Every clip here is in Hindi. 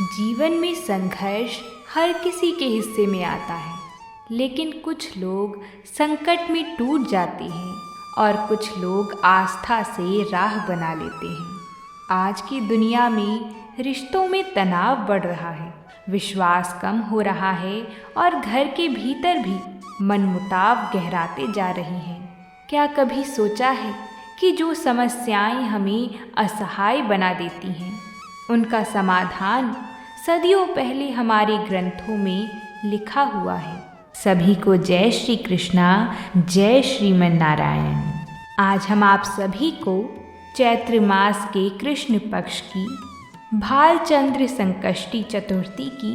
जीवन में संघर्ष हर किसी के हिस्से में आता है, लेकिन कुछ लोग संकट में टूट जाते हैं और कुछ लोग आस्था से राह बना लेते हैं। आज की दुनिया में रिश्तों में तनाव बढ़ रहा है, विश्वास कम हो रहा है और घर के भीतर भी मनमुटाव गहराते जा रहे हैं। क्या कभी सोचा है कि जो समस्याएं हमें असहाय बना देती हैं, उनका समाधान सदियों पहले हमारे ग्रंथों में लिखा हुआ है। सभी को जय श्री कृष्णा, जय श्रीमन नारायण। आज हम आप सभी को चैत्र मास के कृष्ण पक्ष की भालचंद्र संकष्टी चतुर्थी की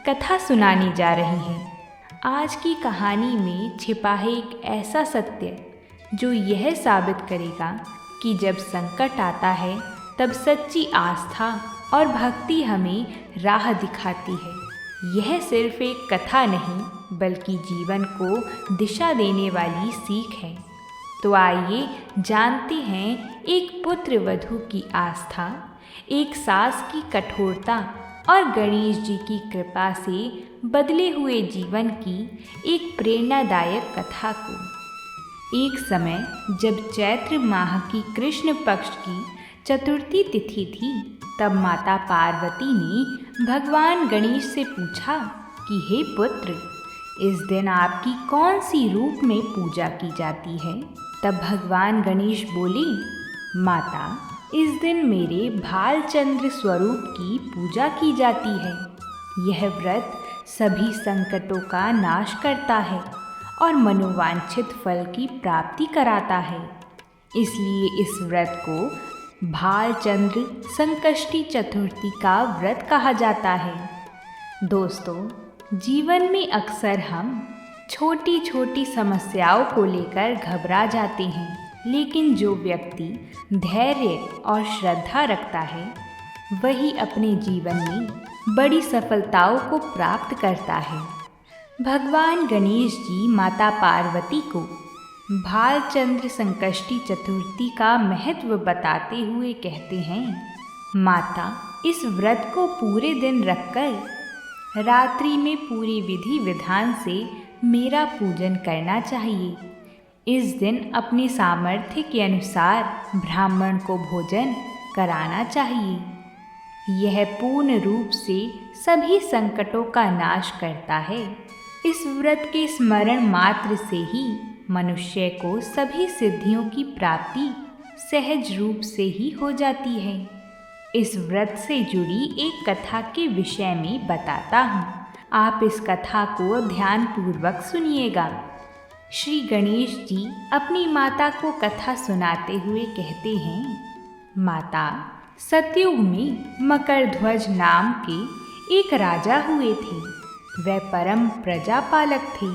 कथा सुनाने जा रही हैं। आज की कहानी में छिपा है एक ऐसा सत्य जो यह साबित करेगा कि जब संकट आता है तब सच्ची आस्था और भक्ति हमें राह दिखाती है। यह सिर्फ एक कथा नहीं बल्कि जीवन को दिशा देने वाली सीख है। तो आइए जानते हैं एक पुत्र वधू की आस्था, एक सास की कठोरता और गणेश जी की कृपा से बदले हुए जीवन की एक प्रेरणादायक कथा को। एक समय जब चैत्र माह की कृष्ण पक्ष की चतुर्थी तिथि थी, तब माता पार्वती ने भगवान गणेश से पूछा कि हे पुत्र, इस दिन आपकी कौन सी रूप में पूजा की जाती है? तब भगवान गणेश बोले, माता, इस दिन मेरे भालचंद्र स्वरूप की पूजा की जाती है। यह व्रत सभी संकटों का नाश करता है और मनोवांछित फल की प्राप्ति कराता है। इसलिए इस व्रत को भालचंद्र संकष्टी चतुर्थी का व्रत कहा जाता है। दोस्तों, जीवन में अक्सर हम छोटी छोटी समस्याओं को लेकर घबरा जाते हैं, लेकिन जो व्यक्ति धैर्य और श्रद्धा रखता है वही अपने जीवन में बड़ी सफलताओं को प्राप्त करता है। भगवान गणेश जी माता पार्वती को भालचंद्र संकष्टी चतुर्थी का महत्व बताते हुए कहते हैं, माता, इस व्रत को पूरे दिन रखकर रात्रि में पूरी विधि विधान से मेरा पूजन करना चाहिए। इस दिन अपने सामर्थ्य के अनुसार ब्राह्मण को भोजन कराना चाहिए। यह पूर्ण रूप से सभी संकटों का नाश करता है। इस व्रत के स्मरण मात्र से ही मनुष्य को सभी सिद्धियों की प्राप्ति सहज रूप से ही हो जाती है। इस व्रत से जुड़ी एक कथा के विषय में बताता हूँ। आप इस कथा को ध्यानपूर्वक सुनिएगा। श्री गणेश जी अपनी माता को कथा सुनाते हुए कहते हैं, माता, सतयुग में मकरध्वज नाम के एक राजा हुए थे। वह परम प्रजापालक थे।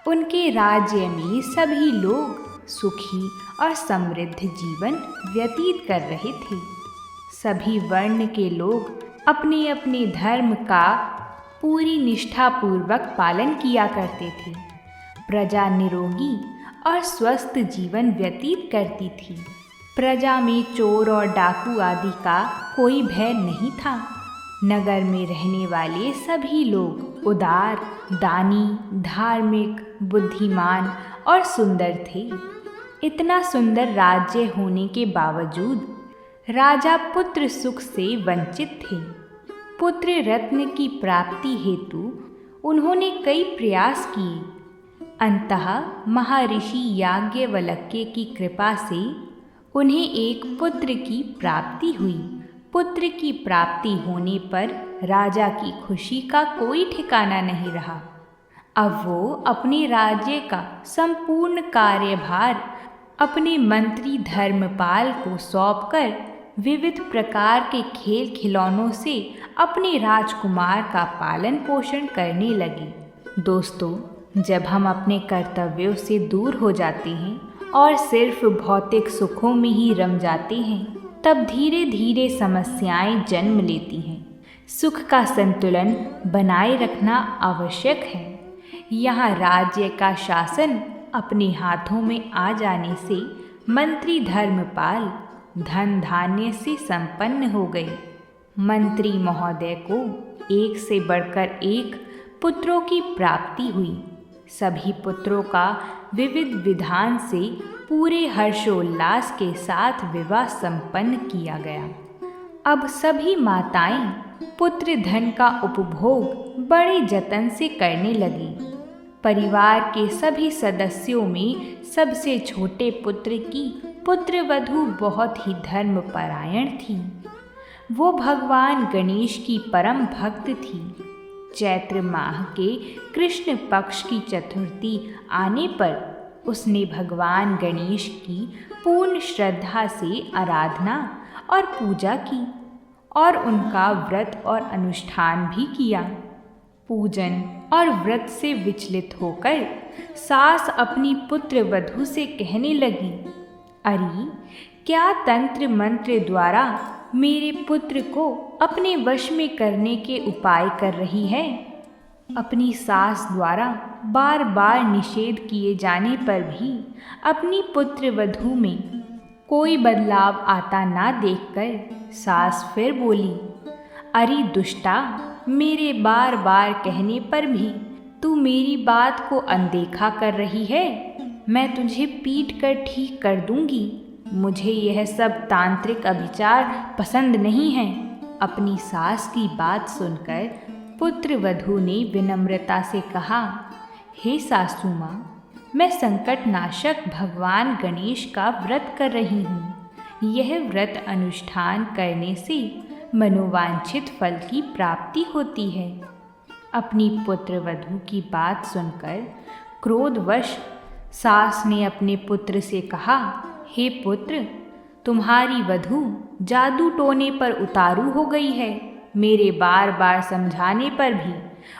उनके राज्य में सभी लोग सुखी और समृद्ध जीवन व्यतीत कर रहे थे। सभी वर्ण के लोग अपने अपने धर्म का पूरी निष्ठापूर्वक पालन किया करते थे। प्रजा निरोगी और स्वस्थ जीवन व्यतीत करती थी। प्रजा में चोर और डाकू आदि का कोई भय नहीं था। नगर में रहने वाले सभी लोग उदार, दानी, धार्मिक, बुद्धिमान और सुंदर थे। इतना सुंदर राज्य होने के बावजूद राजा पुत्र सुख से वंचित थे। पुत्र रत्न की प्राप्ति हेतु उन्होंने कई प्रयास किए। अंततः महर्षि याज्ञवल्क्य की कृपा से उन्हें एक पुत्र की प्राप्ति हुई। पुत्र की प्राप्ति होने पर राजा की खुशी का कोई ठिकाना नहीं रहा। अब वो अपने राज्य का संपूर्ण कार्यभार अपने मंत्री धर्मपाल को सौंपकर विविध प्रकार के खेल खिलौनों से अपने राजकुमार का पालन पोषण करने लगे। दोस्तों, जब हम अपने कर्तव्यों से दूर हो जाते हैं और सिर्फ भौतिक सुखों में ही रम जाते हैं, तब धीरे धीरे समस्याएं जन्म लेती हैं। सुख का संतुलन बनाए रखना आवश्यक है। यहाँ राज्य का शासन अपने हाथों में आ जाने से मंत्री धर्मपाल धन धान्य से संपन्न हो गए। मंत्री महोदय को एक से बढ़कर एक पुत्रों की प्राप्ति हुई। सभी पुत्रों का विविध विधान से पूरे हर्षोल्लास के साथ विवाह संपन्न किया गया। अब सभी माताएं पुत्र धन का उपभोग बड़े जतन से करने लगी। परिवार के सभी सदस्यों में सबसे छोटे पुत्र की पुत्रवधू बहुत ही धर्मपरायण थी। वो भगवान गणेश की परम भक्त थी। चैत्र माह के कृष्ण पक्ष की चतुर्थी आने पर उसने भगवान गणेश की पूर्ण श्रद्धा से आराधना और पूजा की और उनका व्रत और अनुष्ठान भी किया। पूजन और व्रत से विचलित होकर सास अपनी पुत्र वधू से कहने लगी, अरे क्या तंत्र मंत्र द्वारा मेरे पुत्र को अपने वश में करने के उपाय कर रही है। अपनी सास द्वारा बार बार निषेध किए जाने पर भी अपनी पुत्र वधू में कोई बदलाव आता ना देखकर सास फिर बोली, अरे दुष्टा, मेरे बार बार कहने पर भी तू मेरी बात को अनदेखा कर रही है। मैं तुझे पीट कर ठीक कर दूंगी। मुझे यह सब तांत्रिक अभिचार पसंद नहीं है। अपनी सास की बात सुनकर पुत्र वधू ने विनम्रता से कहा, हे सासू माँ, मैं संकट नाशक भगवान गणेश का व्रत कर रही हूँ। यह व्रत अनुष्ठान करने से मनोवांछित फल की प्राप्ति होती है। अपनी पुत्र वधू की बात सुनकर क्रोधवश सास ने अपने पुत्र से कहा, हे पुत्र, तुम्हारी वधू जादू टोने पर उतारू हो गई है। मेरे बार बार समझाने पर भी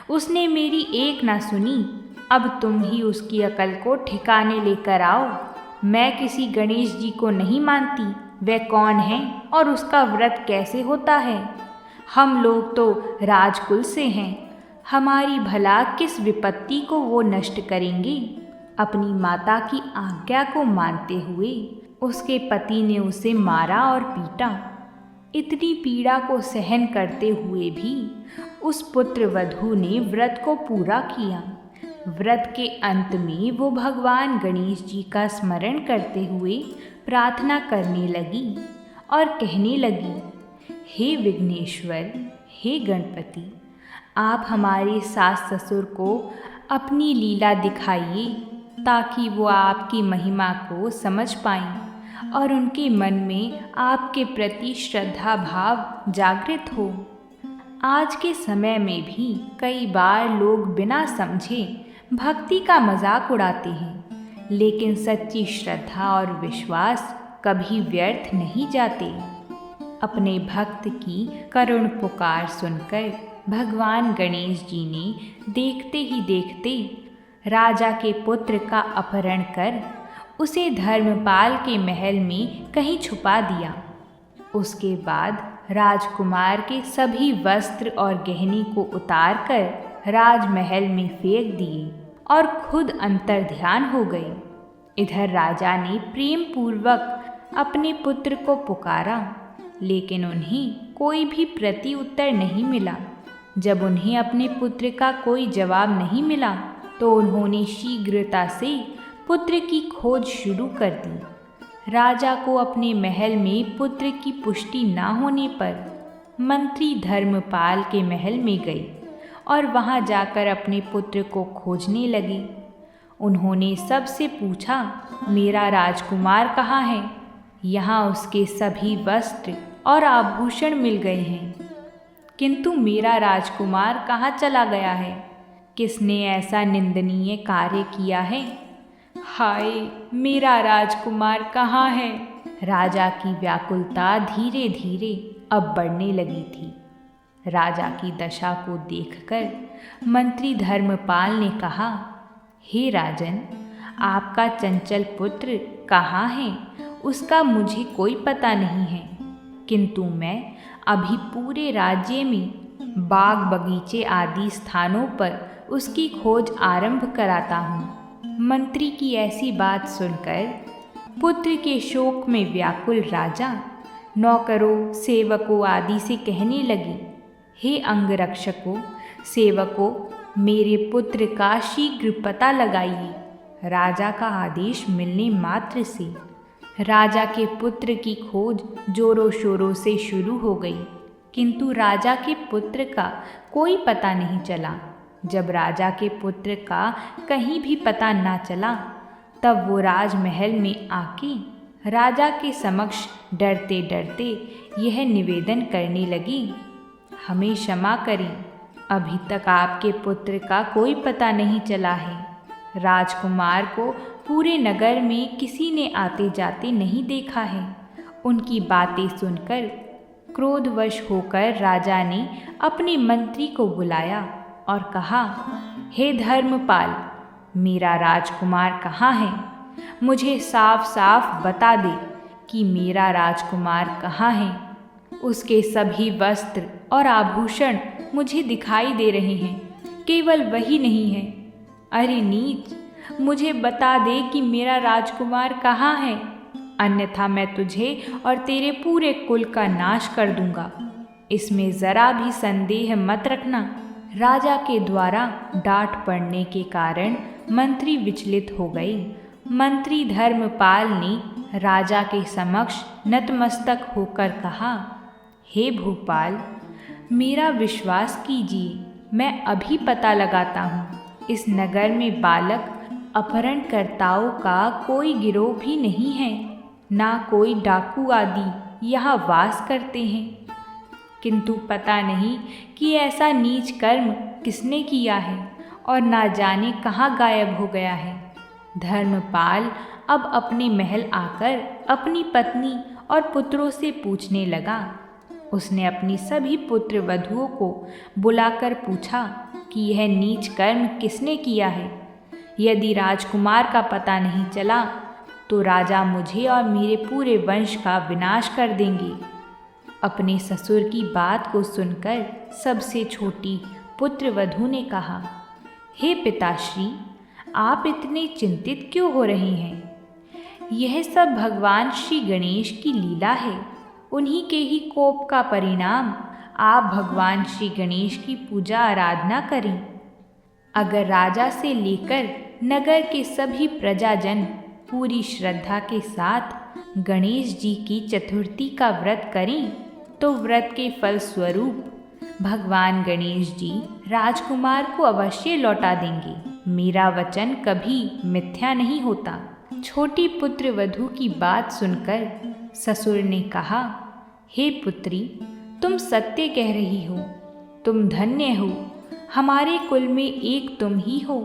उसने मेरी एक ना सुनी। अब तुम ही उसकी अकल को ठिकाने लेकर आओ। मैं किसी गणेश जी को नहीं मानती। वह कौन है और उसका व्रत कैसे होता है? हम लोग तो राजकुल से हैं। हमारी भला किस विपत्ति को वो नष्ट करेंगे? अपनी माता की आज्ञा को मानते हुए उसके पति ने उसे मारा और पीटा। इतनी पीड़ा को सहन करते हुए भी उस पुत्र वधू ने व्रत को पूरा किया। व्रत के अंत में वो भगवान गणेश जी का स्मरण करते हुए प्रार्थना करने लगी और कहने लगी, हे विघ्नेश्वर, हे गणपति, आप हमारे सास ससुर को अपनी लीला दिखाइए ताकि वो आपकी महिमा को समझ पाएं और उनके मन में आपके प्रति श्रद्धा भाव जागृत हो। आज के समय में भी कई बार लोग बिना समझे भक्ति का मजाक उड़ाते हैं, लेकिन सच्ची श्रद्धा और विश्वास कभी व्यर्थ नहीं जाते। अपने भक्त की करुण पुकार सुनकर भगवान गणेश जी ने देखते ही देखते राजा के पुत्र का अपहरण कर उसे धर्मपाल के महल में कहीं छुपा दिया। उसके बाद राजकुमार के सभी वस्त्र और गहने को उतारकर राजमहल में फेंक दिए और खुद अंतर्ध्यान हो गए। इधर राजा ने प्रेम पूर्वक अपने पुत्र को पुकारा, लेकिन उन्हें कोई भी प्रति उत्तर नहीं मिला। जब उन्हें अपने पुत्र का कोई जवाब नहीं मिला तो उन्होंने शीघ्रता से पुत्र की खोज शुरू कर दी। राजा को अपने महल में पुत्र की पुष्टि न होने पर मंत्री धर्मपाल के महल में गई और वहां जाकर अपने पुत्र को खोजने लगी। उन्होंने सबसे पूछा, मेरा राजकुमार कहाँ है? यहाँ उसके सभी वस्त्र और आभूषण मिल गए हैं, किंतु मेरा राजकुमार कहाँ चला गया है? किसने ऐसा निंदनीय कार्य किया है? हाय, मेरा राजकुमार कहाँ है? राजा की व्याकुलता धीरे धीरे अब बढ़ने लगी थी। राजा की दशा को देखकर मंत्री धर्मपाल ने कहा, हे राजन, आपका चंचल पुत्र कहाँ है? उसका मुझे कोई पता नहीं है, किंतु मैं अभी पूरे राज्य में बाग बगीचे आदि स्थानों पर उसकी खोज आरंभ कराता हूँ। मंत्री की ऐसी बात सुनकर पुत्र के शोक में व्याकुल राजा नौकरों, सेवकों आदि से कहने लगी, हे अंगरक्षकों, सेवकों, मेरे पुत्र का शीघ्र पता लगाइए। राजा का आदेश मिलने मात्र से राजा के पुत्र की खोज जोरों शोरों से शुरू हो गई, किंतु राजा के पुत्र का कोई पता नहीं चला। जब राजा के पुत्र का कहीं भी पता न चला, तब वो राजमहल में आके राजा के समक्ष डरते डरते यह निवेदन करने लगी, हमें क्षमा करें, अभी तक आपके पुत्र का कोई पता नहीं चला है। राजकुमार को पूरे नगर में किसी ने आते जाते नहीं देखा है। उनकी बातें सुनकर क्रोधवश होकर राजा ने अपने मंत्री को बुलाया और कहा, हे धर्मपाल, मेरा राजकुमार कहाँ है? मुझे साफ साफ बता दे कि मेरा राजकुमार कहाँ है। उसके सभी वस्त्र और आभूषण मुझे दिखाई दे रहे हैं, केवल वही नहीं है। अरे नीच, मुझे बता दे कि मेरा राजकुमार कहाँ है, अन्यथा मैं तुझे और तेरे पूरे कुल का नाश कर दूंगा। इसमें ज़रा भी संदेह मत रखना। राजा के द्वारा डांट पड़ने के कारण मंत्री विचलित हो गए। मंत्री धर्मपाल ने राजा के समक्ष नतमस्तक होकर कहा, हे भूपाल, मेरा विश्वास कीजिए, मैं अभी पता लगाता हूँ। इस नगर में बालक अपहरणकर्ताओं का कोई गिरोह भी नहीं है, ना कोई डाकू आदि यहाँ वास करते हैं। किंतु पता नहीं कि ऐसा नीच कर्म किसने किया है और ना जाने कहाँ गायब हो गया है। धर्मपाल अब अपने महल आकर अपनी पत्नी और पुत्रों से पूछने लगा। उसने अपनी सभी पुत्र वधुओं को बुलाकर पूछा कि यह नीच कर्म किसने किया है। यदि राजकुमार का पता नहीं चला तो राजा मुझे और मेरे पूरे वंश का विनाश कर देंगे। अपने ससुर की बात को सुनकर सबसे छोटी पुत्र वधू ने कहा, हे पिताश्री, आप इतने चिंतित क्यों हो रहे हैं? यह सब भगवान श्री गणेश की लीला है। उन्हीं के ही कोप का परिणाम। आप भगवान श्री गणेश की पूजा आराधना करें। अगर राजा से लेकर नगर के सभी प्रजाजन पूरी श्रद्धा के साथ गणेश जी की चतुर्थी का व्रत करें तो व्रत के फल स्वरूप भगवान गणेश जी राजकुमार को अवश्य लौटा देंगे। मेरा वचन कभी मिथ्या नहीं होता। छोटी पुत्र वधू की बात सुनकर ससुर ने कहा, हे पुत्री, तुम सत्य कह रही हो। तुम धन्य हो। हमारे कुल में एक तुम ही हो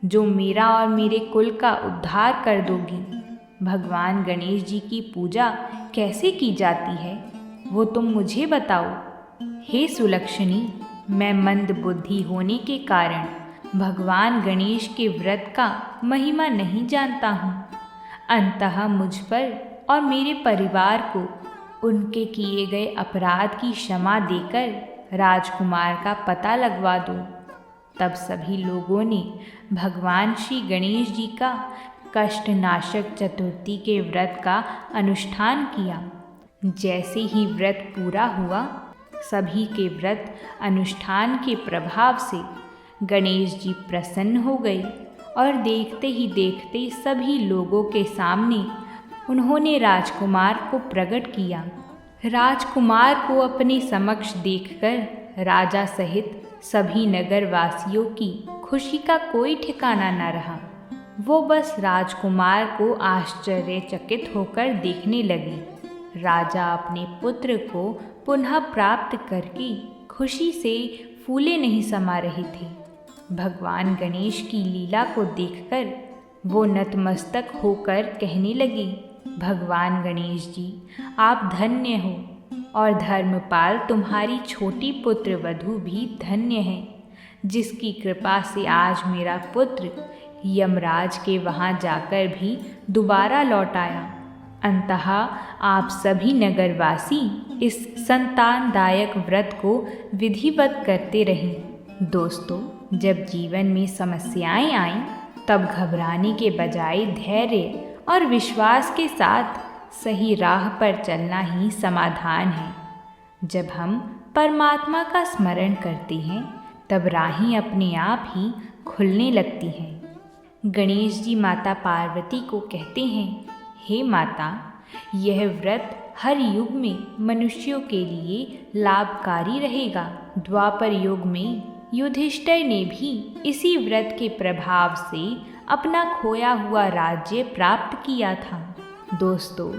जो मेरा और मेरे कुल का उद्धार कर दोगी। भगवान गणेश जी की पूजा कैसे की जाती है वो तुम मुझे बताओ। हे सुलक्षणी, मैं मंद बुद्धि होने के कारण भगवान गणेश के व्रत का महिमा नहीं जानता हूँ। अंततः मुझ पर और मेरे परिवार को उनके किए गए अपराध की क्षमा देकर राजकुमार का पता लगवा दो। तब सभी लोगों ने भगवान श्री गणेश जी का कष्टनाशक चतुर्थी के व्रत का अनुष्ठान किया। जैसे ही व्रत पूरा हुआ, सभी के व्रत अनुष्ठान के प्रभाव से गणेश जी प्रसन्न हो गए और देखते ही देखते सभी लोगों के सामने उन्होंने राजकुमार को प्रकट किया। राजकुमार को अपने समक्ष देखकर राजा सहित सभी नगरवासियों की खुशी का कोई ठिकाना न रहा। वो बस राजकुमार को आश्चर्यचकित होकर देखने लगे। राजा अपने पुत्र को पुनः प्राप्त करके खुशी से फूले नहीं समा रहे थे। भगवान गणेश की लीला को देखकर वो नतमस्तक होकर कहने लगे, भगवान गणेश जी, आप धन्य हो और धर्मपाल तुम्हारी छोटी पुत्र वधू भी धन्य है, जिसकी कृपा से आज मेरा पुत्र यमराज के वहाँ जाकर भी दोबारा लौट आया। अंततः आप सभी नगरवासी इस संतानदायक व्रत को विधिवत करते रहें। दोस्तों, जब जीवन में समस्याएं आएं, तब घबराने के बजाय धैर्य और विश्वास के साथ सही राह पर चलना ही समाधान है। जब हम परमात्मा का स्मरण करते हैं तब राहें अपने आप ही खुलने लगती हैं। गणेश जी माता पार्वती को कहते हैं, हे माता, यह व्रत हर युग में मनुष्यों के लिए लाभकारी रहेगा। द्वापर युग में युधिष्ठिर ने भी इसी व्रत के प्रभाव से अपना खोया हुआ राज्य प्राप्त किया था। दोस्तों,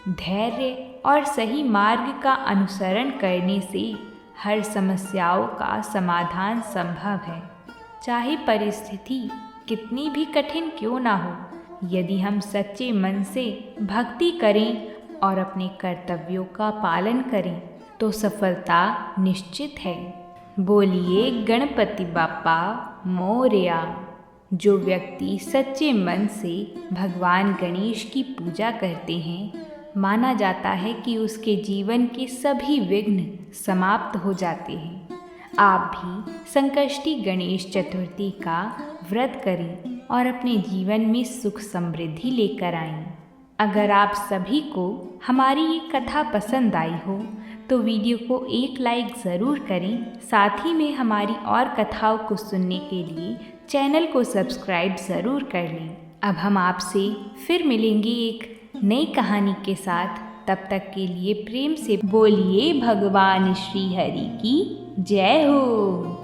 धैर्य और सही मार्ग का अनुसरण करने से हर समस्याओं का समाधान संभव है। चाहे परिस्थिति कितनी भी कठिन क्यों ना हो, यदि हम सच्चे मन से भक्ति करें और अपने कर्तव्यों का पालन करें तो सफलता निश्चित है। बोलिए गणपति बाप्पा मोरया। जो व्यक्ति सच्चे मन से भगवान गणेश की पूजा करते हैं, माना जाता है कि उसके जीवन के सभी विघ्न समाप्त हो जाते हैं। आप भी संकष्टी गणेश चतुर्थी का व्रत करें और अपने जीवन में सुख समृद्धि लेकर आएं। अगर आप सभी को हमारी ये कथा पसंद आई हो तो वीडियो को एक लाइक ज़रूर करें। साथ ही में हमारी और कथाओं को सुनने के लिए चैनल को सब्सक्राइब ज़रूर कर लें। अब हम आपसे फिर मिलेंगे एक नई कहानी के साथ। तब तक के लिए प्रेम से बोलिए भगवान श्री हरि की जय हो।